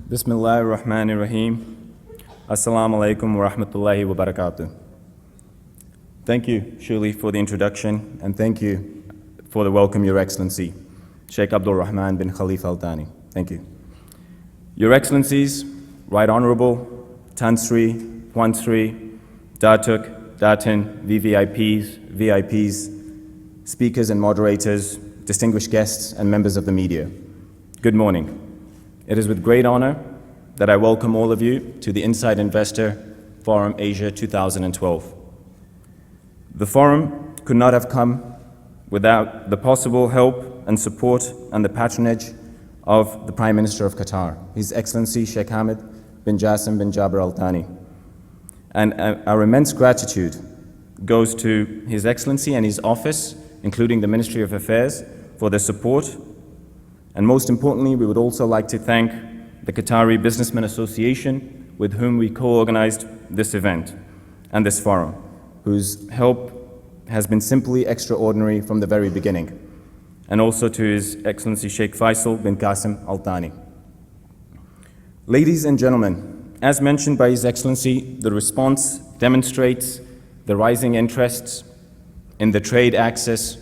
Bismillah ar-Rahman ar-Rahim. Assalamu alaikum wa rahmatullahi wa barakatuh. Thank you, Shuli, for the introduction, and thank you for the welcome, Your Excellency, Sheikh Abdul Rahman bin Khalifa Al Thani. Thank you. Your Excellencies, Right Honorable, Tan Sri, Puan Sri, Datuk, Datin, VVIPs, speakers and moderators, distinguished guests, and members of the media. Good morning. It is with great honor that I welcome all of you to the Inside Investor Forum Asia 2012. The forum could not have come without the possible help and support and the patronage of the Prime Minister of Qatar, His Excellency Sheikh Hamad bin Jassim bin Jaber Al Thani. And our immense gratitude goes to His Excellency and his office, including the Ministry of Affairs, for their support. And most importantly, we would also like to thank the Qatari Businessmen Association, with whom we co-organized this event and this forum, whose help has been simply extraordinary from the very beginning. And also to His Excellency Sheikh Faisal bin Qasim Al Thani. Ladies and gentlemen, as mentioned by His Excellency, the response demonstrates the rising interests in the trade access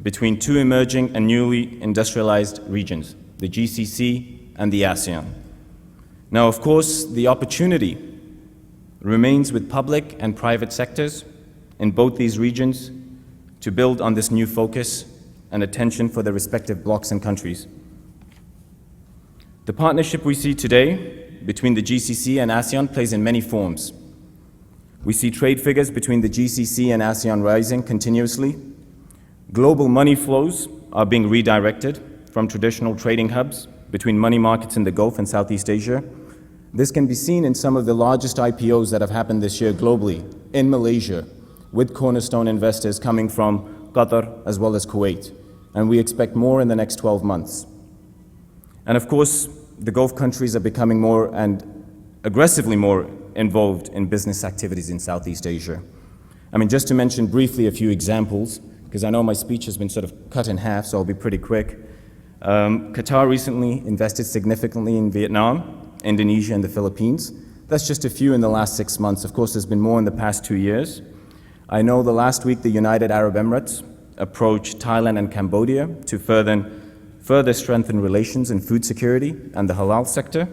between two emerging and newly industrialized regions, the GCC and the ASEAN. Now, of course, the opportunity remains with public and private sectors in both these regions to build on this new focus and attention for their respective blocs and countries. The partnership we see today between the GCC and ASEAN plays in many forms. We see trade figures between the GCC and ASEAN rising continuously. Global money flows are being redirected from traditional trading hubs between money markets in the Gulf and Southeast Asia. This can be seen in some of the largest IPOs that have happened this year globally in Malaysia, with cornerstone investors coming from Qatar as well as Kuwait. And we expect more in the next 12 months. And of course, the Gulf countries are becoming more and aggressively more involved in business activities in Southeast Asia. I mean, just to mention briefly a few examples, because I know my speech has been sort of cut in half, so I'll be pretty quick. Qatar recently invested significantly in Vietnam, Indonesia, and the Philippines. That's just a few in the last 6 months. Of course, there's been more in the past 2 years. I know the last week the United Arab Emirates approached Thailand and Cambodia to further strengthen relations in food security and the halal sector.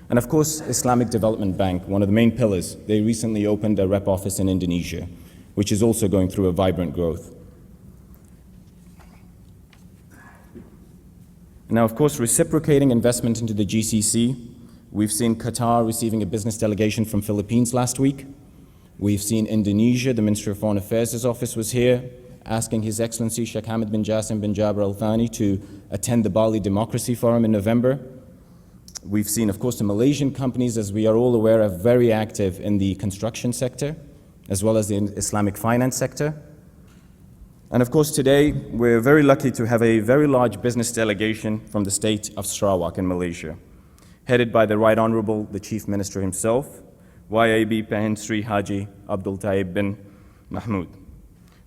And of course, Islamic Development Bank, one of the main pillars, they recently opened a rep office in Indonesia, which is also going through a vibrant growth. Now, of course, reciprocating investment into the GCC, we've seen Qatar receiving a business delegation from Philippines last week. We've seen Indonesia, the Minister of Foreign Affairs' office was here, asking His Excellency Sheikh Hamad bin Jassim bin Jaber Al Thani to attend the Bali Democracy Forum in November. We've seen, of course, the Malaysian companies, as we are all aware, are very active in the construction sector, as well as the Islamic finance sector. And of course, today, we're very lucky to have a very large business delegation from the state of Sarawak in Malaysia, headed by the Right Honorable, the Chief Minister himself, YAB Pahin Sri Haji Abdul Taib bin Mahmud.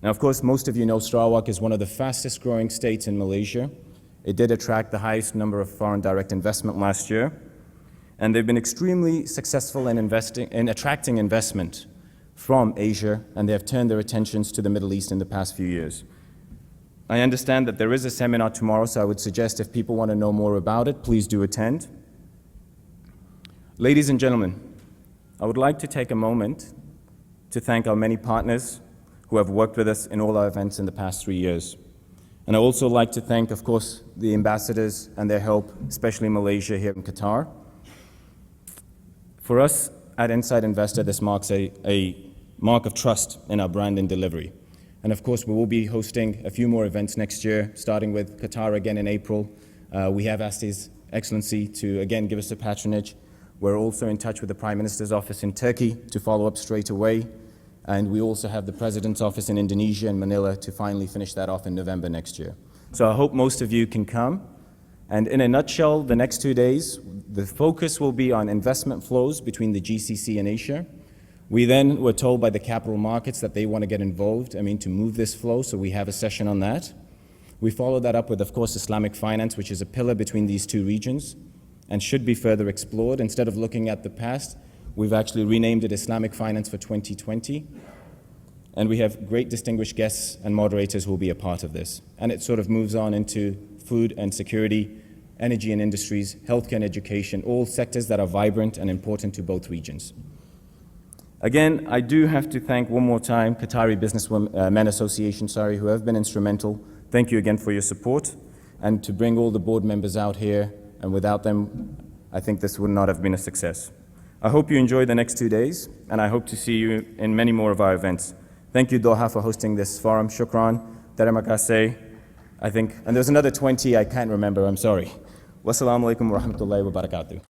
Now, of course, most of you know Sarawak is one of the fastest growing states in Malaysia. It did attract the highest number of foreign direct investment last year, and they've been extremely successful in attracting investment from Asia, and they have turned their attentions to the Middle East in the past few years. I understand that there is a seminar tomorrow, so I would suggest if people want to know more about it, please do attend. Ladies and gentlemen, I would like to take a moment to thank our many partners who have worked with us in all our events in the past 3 years. And I also like to thank, of course, the ambassadors and their help, especially Malaysia here in Qatar. For us at Inside Investor, this marks a mark of trust in our brand and delivery. And of course, we will be hosting a few more events next year, starting with Qatar again in April. We have asked His Excellency to again give us a patronage. We're also in touch with the Prime Minister's office in Turkey to follow up straight away. And we also have the President's office in Indonesia and Manila to finally finish that off in November next year. So I hope most of you can come. And in a nutshell, the next 2 days, the focus will be on investment flows between the GCC and Asia. We then were told by the capital markets that they want to get involved, to move this flow, so we have a session on that. We follow that up with, of course, Islamic finance, which is a pillar between these two regions. and should be further explored. Instead of looking at the past, we've actually renamed it Islamic Finance for 2020. And we have great distinguished guests and moderators who will be a part of this. And it sort of moves on into food and security, energy and industries, healthcare and education, all sectors that are vibrant and important to both regions. Again, I do have to thank one more time Qatari Businessmen Association, who have been instrumental. Thank you again for your support, and to bring all the board members out here, and without them, I think this would not have been a success. I hope you enjoy the next 2 days, and I hope to see you in many more of our events. Thank you, Doha, for hosting this forum. Shukran, Taramakase, I think, and there's another 20, I can't remember, I'm sorry. Wassalamu alaikum wa rahmatullahi wa barakatuh.